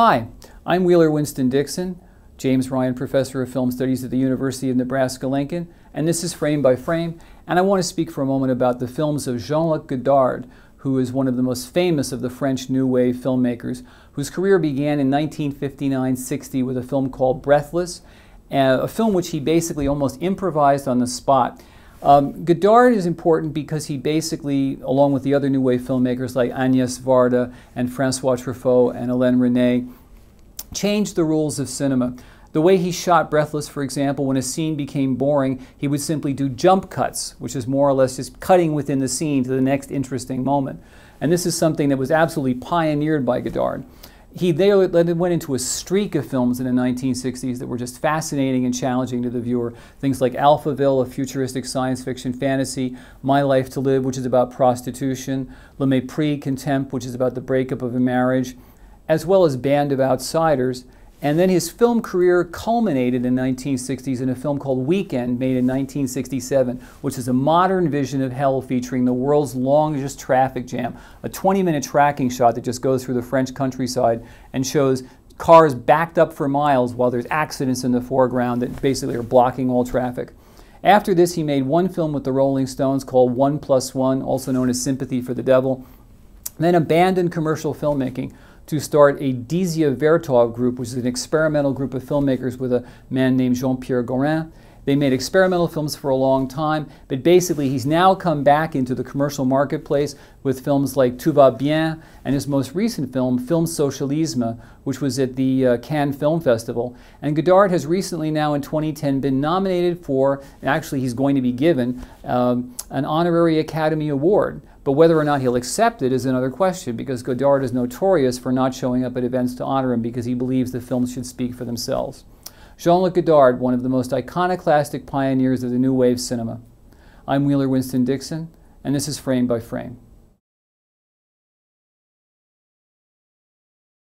Hi, I'm Wheeler Winston Dixon, James Ryan Professor of Film Studies at the University of Nebraska-Lincoln, and this is Frame by Frame, and I want to speak for a moment about the films of Jean Luc Godard, who is one of the most famous of the French New Wave filmmakers, whose career began in 1959-60 with a film called Breathless, a film which he basically almost improvised on the spot. Godard is important because he basically, along with the other New Wave filmmakers like Agnès Varda and François Truffaut and Hélène René, changed the rules of cinema. The way he shot Breathless, for example, when a scene became boring, he would simply do jump cuts, which is more or less just cutting within the scene to the next interesting moment. And this is something that was absolutely pioneered by Godard. He then went into a streak of films in the 1960s that were just fascinating and challenging to the viewer. Things like Alphaville, a futuristic science fiction fantasy, My Life to Live, which is about prostitution, Le Mépris, Contempt, which is about the breakup of a marriage, as well as Band of Outsiders. And then his film career culminated in the 1960s in a film called Weekend, made in 1967, which is a modern vision of hell featuring the world's longest traffic jam, a 20-minute tracking shot that just goes through the French countryside and shows cars backed up for miles while there's accidents in the foreground that basically are blocking all traffic. After this, he made one film with the Rolling Stones called 1+1, also known as Sympathy for the Devil, then abandoned commercial filmmaking to start a Dizia Vertov group, which is an experimental group of filmmakers with a man named Jean-Pierre Gorin. They made experimental films for a long time, but basically he's now come back into the commercial marketplace with films like Tout va bien and his most recent film, Film Socialisme, which was at the Cannes Film Festival. And Godard has recently now in 2010 been nominated for, and actually he's going to be given, an honorary Academy Award. But whether or not he'll accept it is another question, because Godard is notorious for not showing up at events to honor him because he believes the films should speak for themselves. Jean Luc Godard, one of the most iconoclastic pioneers of the New Wave cinema. I'm Wheeler Winston Dixon, and this is Frame by Frame.